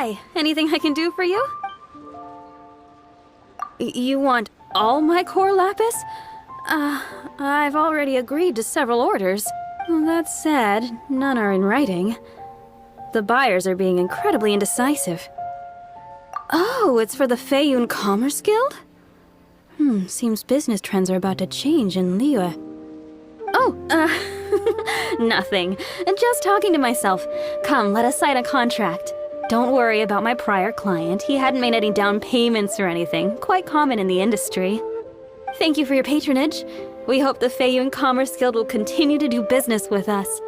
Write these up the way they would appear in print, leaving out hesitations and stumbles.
Hi, anything I can do for you? You want all my core lapis? I've already agreed to several orders. That said, none are in writing. The buyers are being incredibly indecisive. Oh, it's for the Feiyun Commerce Guild? Seems business trends are about to change in Liyue. Oh, nothing. Just talking to myself. Come, let us sign a contract. Don't worry about my prior client. He hadn't made any down payments or anything. Quite common in the industry. Thank you for your patronage. We hope the Feiyun Commerce Guild will continue to do business with us.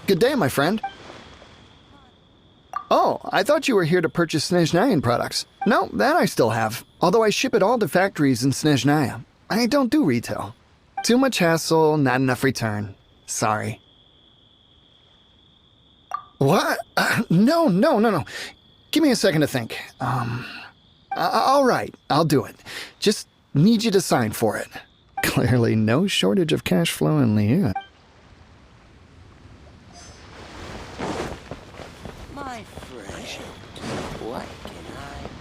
Good day, my friend. Oh, I thought you were here to purchase Snezhnayan products. No, that I still have. Although I ship it all to factories in Snezhnaya. I don't do retail. Too much hassle, not enough return. Sorry. What? No. Give me a second to think. All right, I'll do it. Just need you to sign for it. Clearly no shortage of cash flow in Liyue. My friend, what can I do?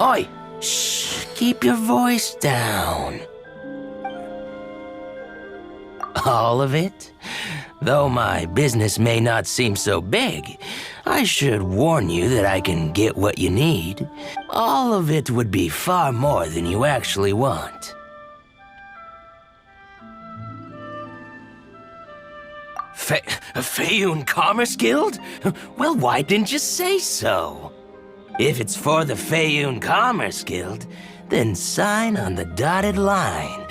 Oi! Shh! Keep your voice down. All of it? Though my business may not seem so big, I should warn you that I can get what you need. All of it would be far more than you actually want. Feiyun Commerce Guild? Well, why didn't you say so? If it's for the Feiyun Commerce Guild, then sign on the dotted line.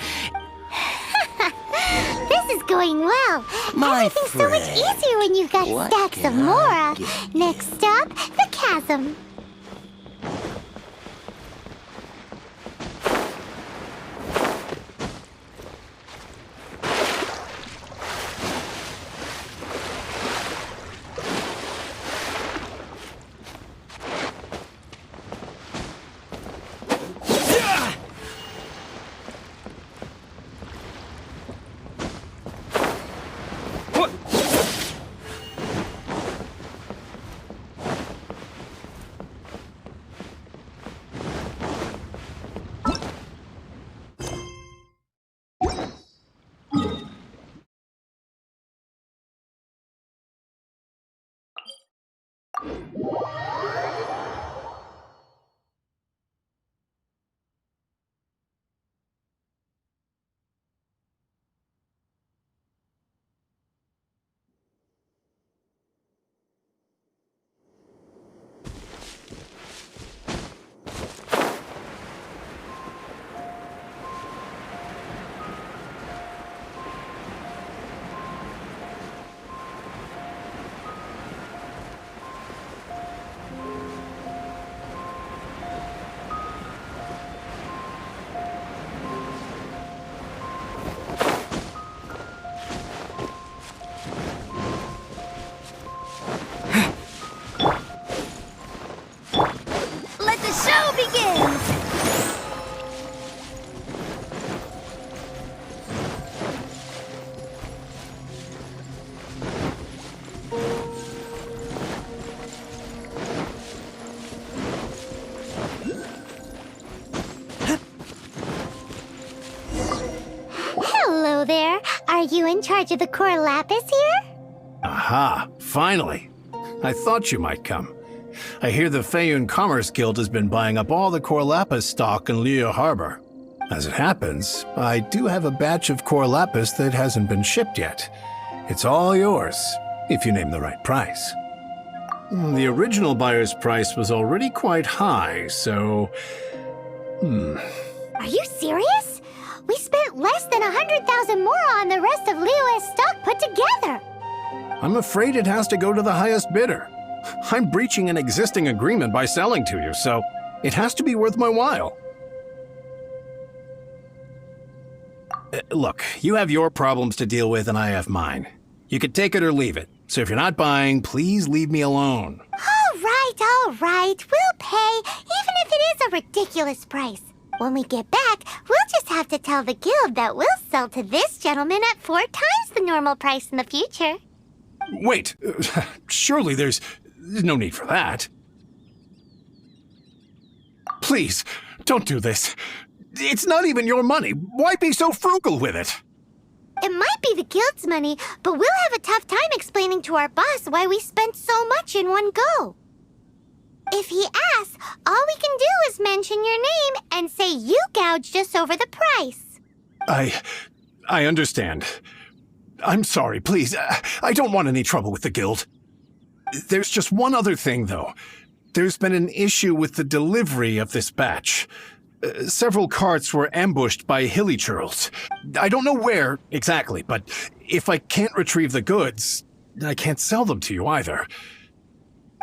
This is going well. My Everything's so much friend, easier when you've got what stacks of can I Mora. get? Next stop, the chasm. Are you in charge of the core lapis here? Aha, finally. I thought you might come. I hear the Feiyun Commerce Guild has been buying up all the core lapis stock in Liu Harbor. As it happens, I do have a batch of core lapis that hasn't been shipped yet. It's all yours, if you name the right price. The original buyer's price was already quite high, so... Are you serious? We spent less than 100,000 more on the rest of Liu's stock put together. I'm afraid it has to go to the highest bidder. I'm breaching an existing agreement by selling to you, so it has to be worth my while. Look, you have your problems to deal with and I have mine. You can take it or leave it. So if you're not buying, please leave me alone. All right. We'll pay, even if it is a ridiculous price. When we get back, we'll just have to tell the guild that we'll sell to this gentleman at 4 times the normal price in the future. Wait, surely there's no need for that. Please, don't do this. It's not even your money. Why be so frugal with it? It might be the guild's money, but we'll have a tough time explaining to our boss why we spent so much in one go. If he asks, all we can do is mention your name and say you gouged us over the price. I understand. I'm sorry, please. I don't want any trouble with the guild. There's just one other thing, though. There's been an issue with the delivery of this batch. Several carts were ambushed by hilly churls. I don't know where exactly, but if I can't retrieve the goods, I can't sell them to you either.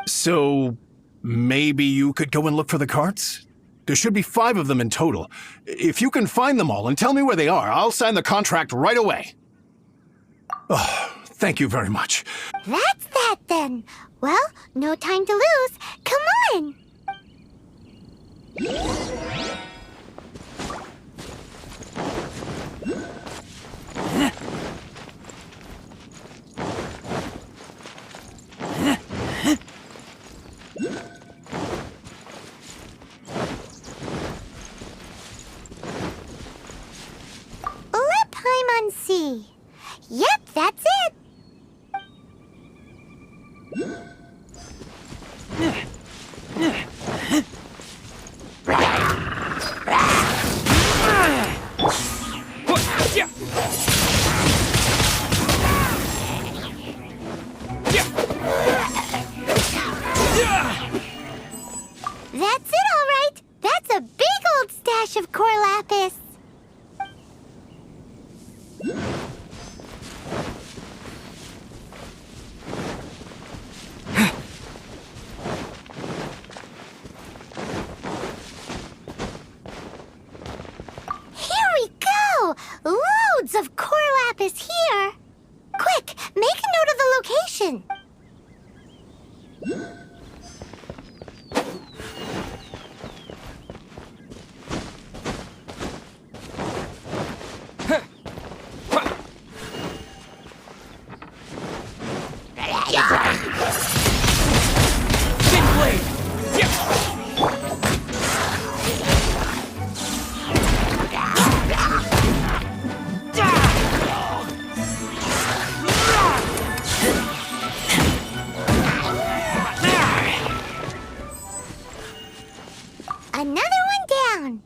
So maybe you could go and look for the carts? There should be 5 of them in total. If you can find them all and tell me where they are, I'll sign the contract right away. Oh, thank you very much. That's that then. Well, no time to lose. Come on. Lepheim on Sea. Yep, that's it. That's it, all right. That's a big old stash of core lapis. Here we go! Loads of core lapis here. Quick, make a note of the location. Another one down.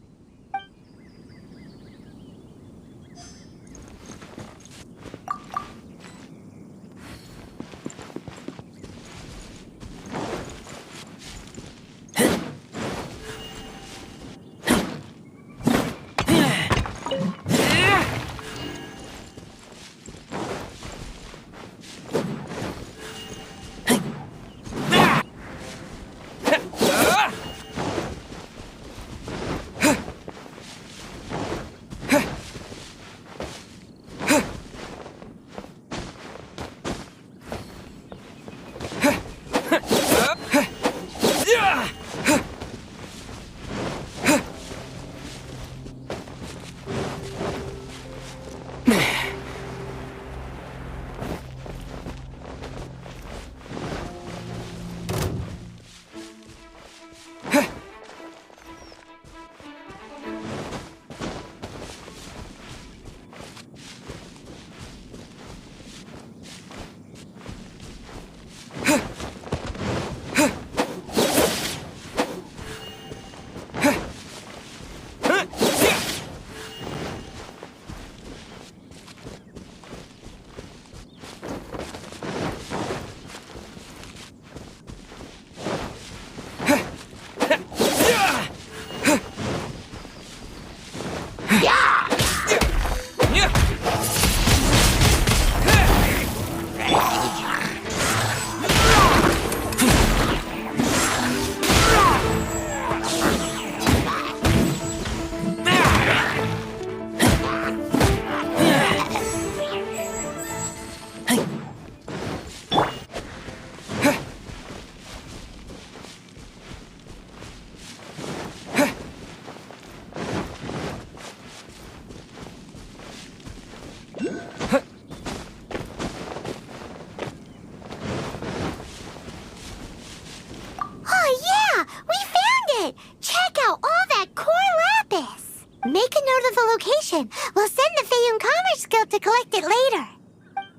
Make a note of the location. We'll send the Feiyun Commerce Guild to collect it later.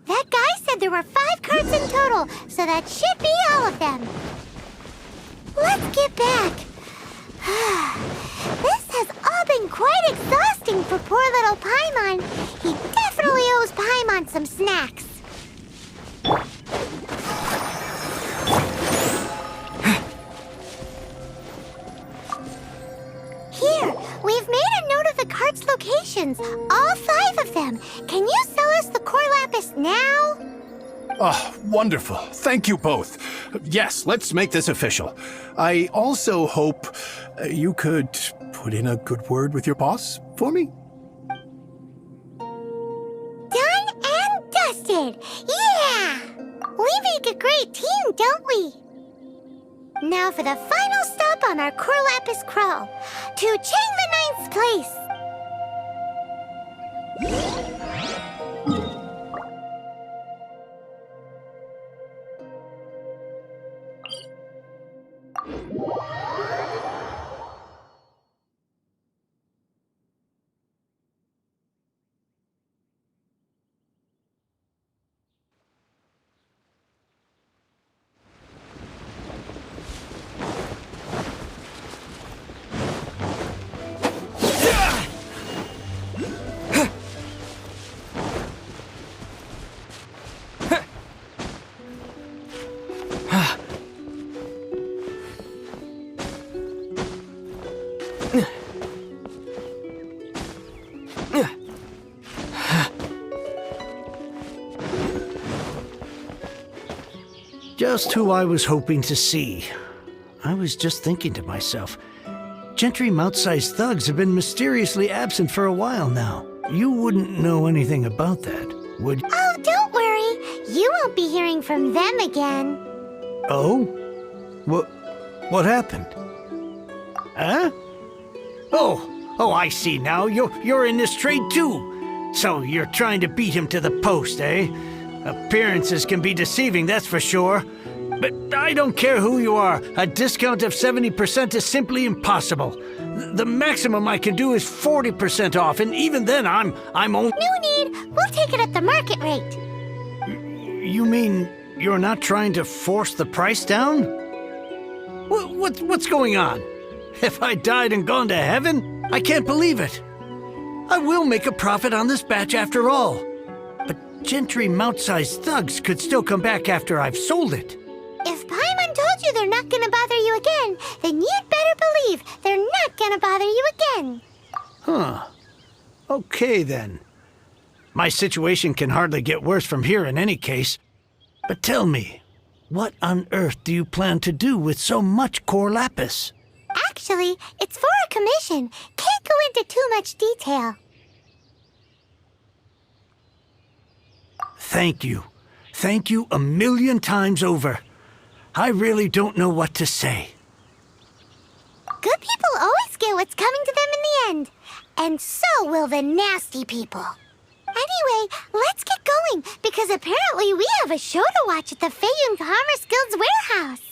That guy said there were 5 carts in total, so that should be all of them. Let's get back. This has all been quite exhausting for poor little Paimon. He definitely owes Paimon some snacks. Here, we've made a note of the cart's locations, all 5 of them. Can you sell us the core lapis now? Oh, wonderful. Thank you both. Yes, let's make this official. I also hope you could put in a good word with your boss for me. Done and dusted! Yeah! We make a great team, don't we? Now for the final stop on our core lapis crawl, to Chang the Ninth's place. Just who I was hoping to see. I was just thinking to myself, gentry mouth-sized thugs have been mysteriously absent for a while now. You wouldn't know anything about that, would you? Oh, don't worry. You won't be hearing from them again. Oh? What happened? Huh? Oh, I see now. You're in this trade too. So you're trying to beat him to the post, eh? Appearances can be deceiving, that's for sure. But I don't care who you are. A discount of 70% is simply impossible. The maximum I can do is 40% off, and even then I'm only... No need. We'll take it at the market rate. You mean you're not trying to force the price down? What's going on? Have I died and gone to heaven? I can't believe it. I will make a profit on this batch after all. But gentry mouth-sized thugs could still come back after I've sold it. If Paimon told you they're not gonna bother you again, then you'd better believe they're not gonna bother you again. Huh. Okay, then. My situation can hardly get worse from here in any case. But tell me, what on earth do you plan to do with so much core lapis? Actually, it's for a commission. Can't go into too much detail. Thank you. Thank you a million times over. I really don't know what to say. Good people always get what's coming to them in the end. And so will the nasty people. Anyway, let's get going, because apparently we have a show to watch at the Feiyun Commerce Guild's warehouse.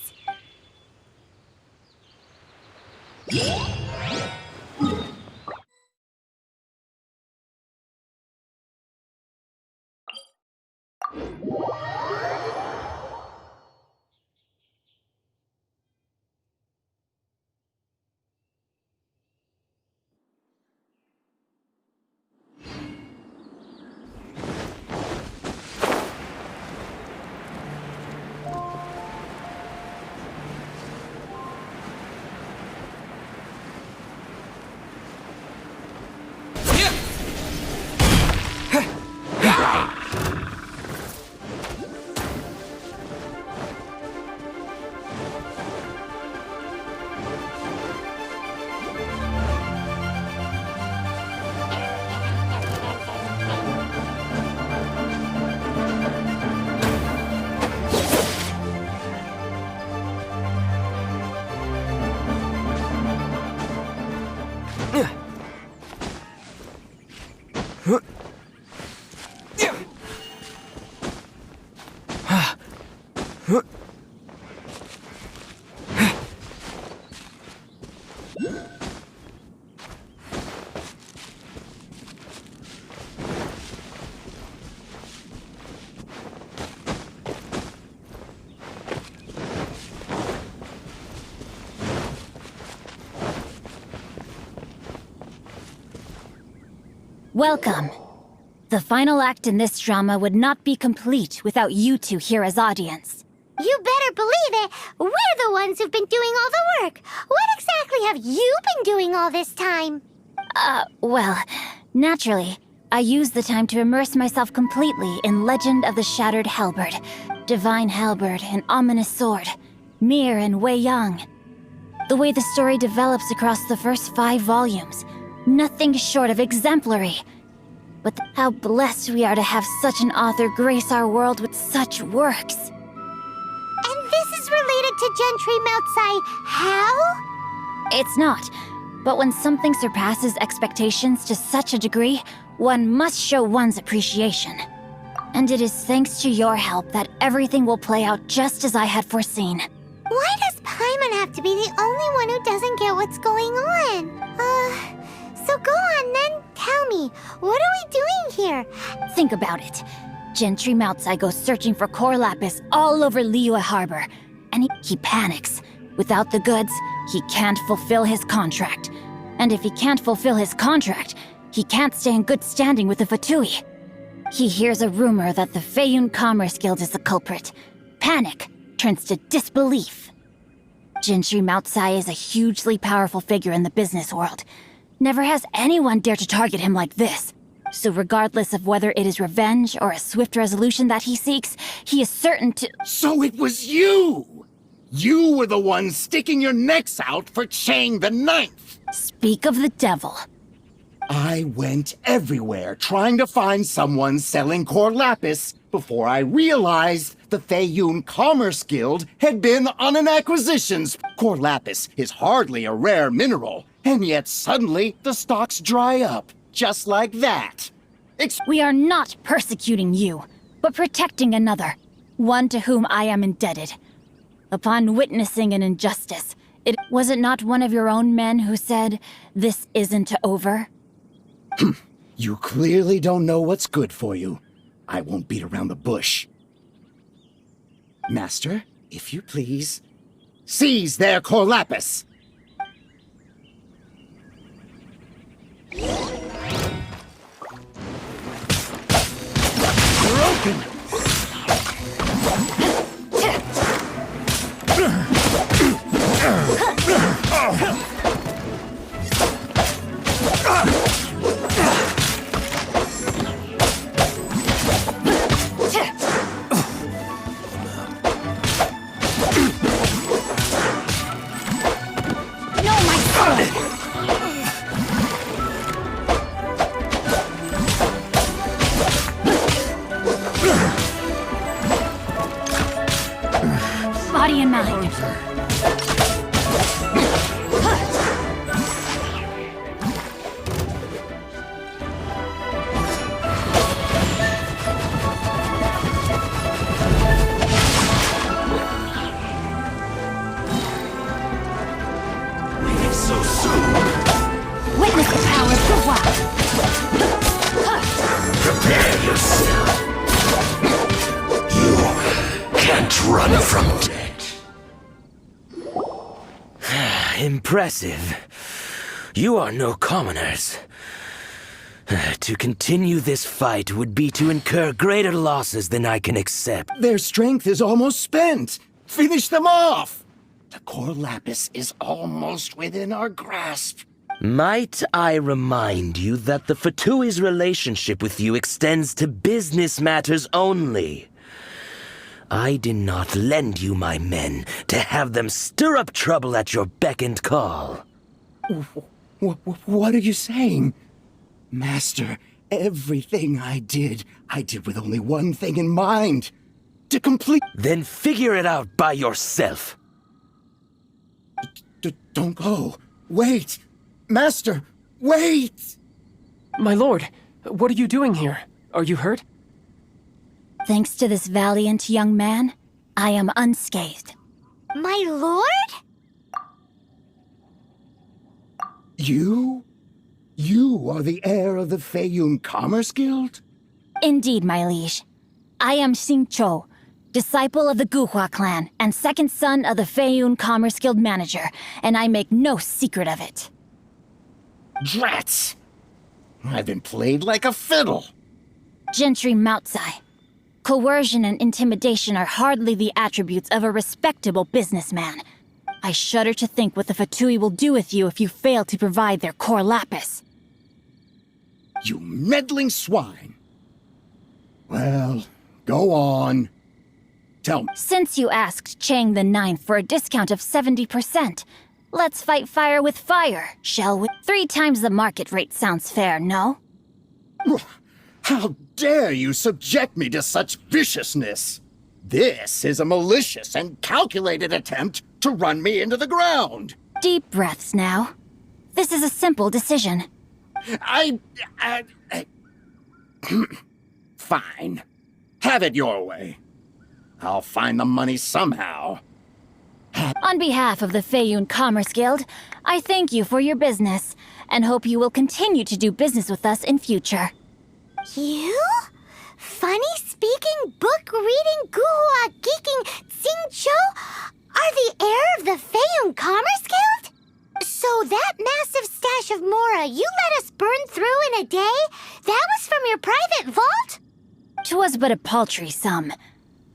Welcome. The final act in this drama would not be complete without you two here as audience. You better believe it. We're the ones who've been doing all the work. What exactly have you been doing all this time? Well, naturally, I used the time to immerse myself completely in Legend of the Shattered Halberd, Divine Halberd, and Ominous Sword, Mir and Wei Yang. The way the story develops across the first 5 volumes, nothing short of exemplary. But how blessed we are to have such an author grace our world with such works. And this is related to Gentry Moutsai. How? It's not. But when something surpasses expectations to such a degree, one must show one's appreciation. And it is thanks to your help that everything will play out just as I had foreseen. Why does Paimon have to be the only one who doesn't get what's going on? So go on then, tell me, what are we doing here? Think about it. Gentry Moutsai goes searching for core lapis all over Liyue Harbor, and he panics. Without the goods, he can't fulfill his contract. And if he can't fulfill his contract, he can't stay in good standing with the Fatui. He hears a rumor that the Feiyun Commerce Guild is the culprit. Panic turns to disbelief. Gentry Moutsai is a hugely powerful figure in the business world. Never has anyone dared to target him like this. So regardless of whether it is revenge or a swift resolution that he seeks, he is certain to— So it was you! You were the one sticking your necks out for Chang the Ninth! Speak of the devil. I went everywhere trying to find someone selling core lapis before I realized the Feiyun Commerce Guild had been on an acquisitions. Core lapis is hardly a rare mineral, and yet suddenly the stocks dry up, just like that. We are not persecuting you, but protecting another, one to whom I am indebted. Upon witnessing an injustice, was it not one of your own men who said, "This isn't over"? You clearly don't know what's good for you. I won't beat around the bush. Master, if you please, seize their core lapis! Broken! Body and mind. So soon! Witness the power of the wild. Prepare yourself! You can't run from death. Impressive. You are no commoners. To continue this fight would be to incur greater losses than I can accept. Their strength is almost spent. Finish them off! The core lapis is almost within our grasp. Might I remind you that the Fatui's relationship with you extends to business matters only? I did not lend you my men to have them stir up trouble at your beck and call. What are you saying? Master, everything I did with only one thing in mind. To complete— Then figure it out by yourself. Don't go. Wait! Master, wait! My lord, what are you doing here? Are you hurt? Thanks to this valiant young man, I am unscathed. My lord? You? You are the heir of the Feiyun Commerce Guild? Indeed, my liege. I am Xingqiu, disciple of the Guhua clan and second son of the Feiyun Commerce Guild manager, and I make no secret of it. Drats! I've been played like a fiddle. Gentry Moutsai. Coercion and intimidation are hardly the attributes of a respectable businessman. I shudder to think what the Fatui will do with you if you fail to provide their core lapis. You meddling swine. Well, go on. Tell me. Since you asked Chang the Ninth for a discount of 70%, let's fight fire with fire, shall we? 3 times the market rate sounds fair, no? How dare you subject me to such viciousness? This is a malicious and calculated attempt to run me into the ground. Deep breaths now. This is a simple decision. Fine. Have it your way. I'll find the money somehow. On behalf of the Feiyun Commerce Guild, I thank you for your business, and hope you will continue to do business with us in future. You? Funny-speaking, book-reading, guhua geeking Xingqiu are the heir of the Feiyun Commerce Guild? So that massive stash of Mora you let us burn through in a day, that was from your private vault? 'Twas but a paltry sum.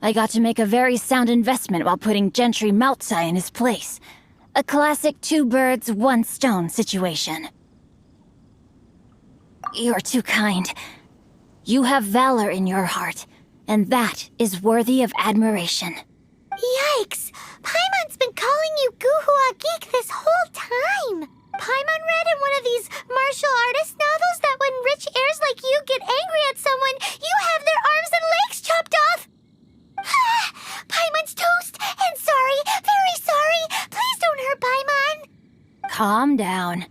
I got to make a very sound investment while putting Gentry Moutsai in his place. A classic 2 birds, 1 stone situation. You're too kind. You have valor in your heart, and that is worthy of admiration. Yikes! Paimon's been calling you Guhua Geek this whole time! Paimon read in one of these martial artist novels that when rich heirs like you get angry at someone, you have their arms and legs chopped off! Paimon's toast! And sorry, very sorry! Please don't hurt Paimon! Calm down.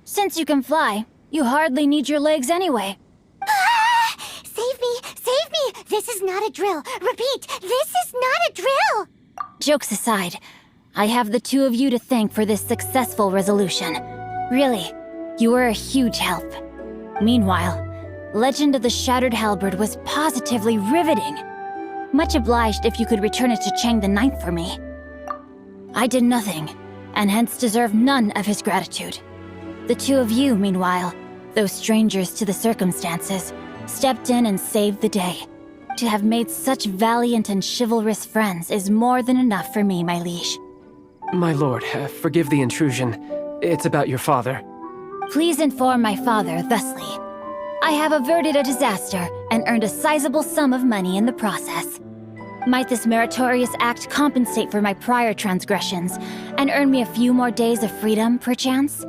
Since you can fly, you hardly need your legs anyway. Save me! Save me! This is not a drill! Repeat, this is not a drill! Jokes aside, I have the 2 of you to thank for this successful resolution. Really, you were a huge help. Meanwhile, Legend of the Shattered Halberd was positively riveting. Much obliged if you could return it to Chang the Ninth for me. I did nothing, and hence deserve none of his gratitude. The 2 of you, meanwhile, though strangers to the circumstances, stepped in and saved the day. To have made such valiant and chivalrous friends is more than enough for me, my liege. My lord, forgive the intrusion. It's about your father. Please inform my father thusly. I have averted a disaster and earned a sizable sum of money in the process. Might this meritorious act compensate for my prior transgressions and earn me a few more days of freedom, perchance?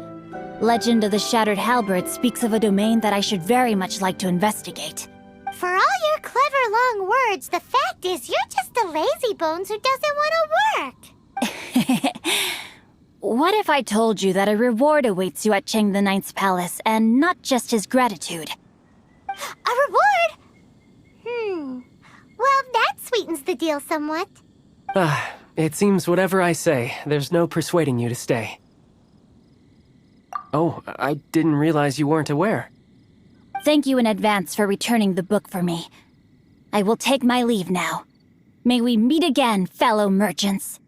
Legend of the Shattered Halberd speaks of a domain that I should very much like to investigate. For all your clever long words, the fact is you're just a lazy bones who doesn't want to work. What if I told you that a reward awaits you at Chang the Ninth's palace, and not just his gratitude? A reward? Well, that sweetens the deal somewhat. It seems whatever I say, there's no persuading you to stay. Oh, I didn't realize you weren't aware. Thank you in advance for returning the book for me. I will take my leave now. May we meet again, fellow merchants.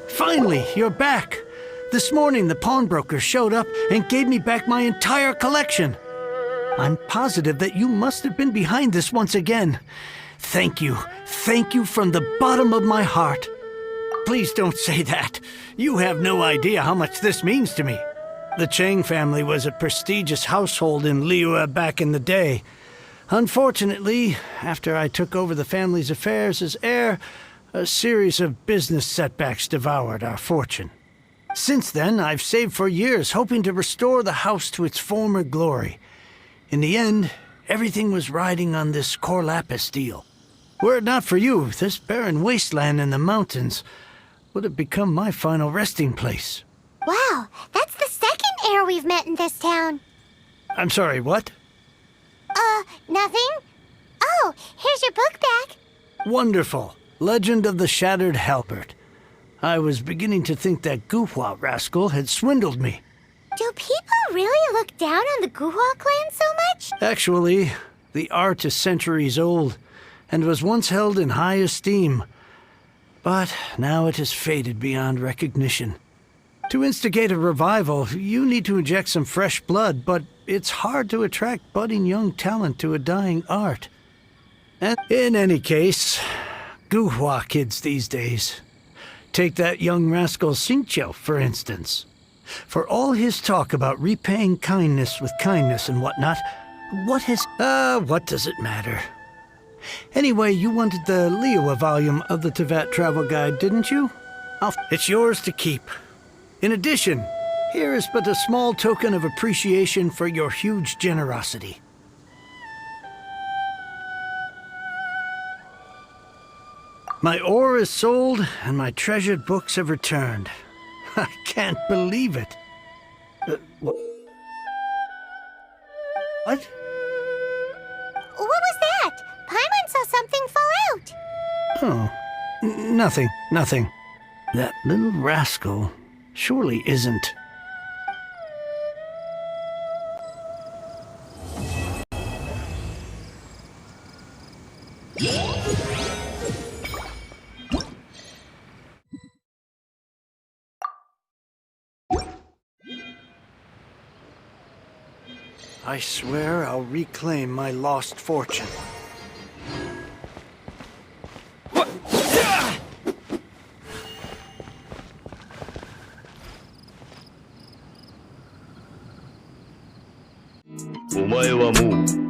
Finally, you're back. This morning, the pawnbroker showed up and gave me back my entire collection. I'm positive that you must have been behind this once again. Thank you. Thank you from the bottom of my heart. Please don't say that. You have no idea how much this means to me. The Chang family was a prestigious household in Liyue back in the day. Unfortunately, after I took over the family's affairs as heir, a series of business setbacks devoured our fortune. Since then, I've saved for years, hoping to restore the house to its former glory. In the end, everything was riding on this Core Lapis deal. Were it not for you, this barren wasteland in the mountains would have become my final resting place. Wow, that's the second heir we've met in this town. I'm sorry, what? Nothing? Oh, here's your book back. Wonderful. Legend of the Shattered Halberd. I was beginning to think that Guhua rascal had swindled me. Do people really look down on the Guhua clan so much? Actually, the art is centuries old and was once held in high esteem. But now it has faded beyond recognition. To instigate a revival, you need to inject some fresh blood, but it's hard to attract budding young talent to a dying art. And in any case, Guhua kids these days. Take that young rascal Xingqiu, for instance. For all his talk about repaying kindness with kindness and whatnot, what does it matter? Anyway, you wanted the Liyue volume of the Teyvat travel guide, didn't you? It's yours to keep. In addition, here is but a small token of appreciation for your huge generosity. My ore is sold, and my treasured books have returned. I can't believe it. What? What was that? Paimon saw something fall out. Oh, nothing. That little rascal surely isn't. I swear I'll reclaim my lost fortune. What? お前はもう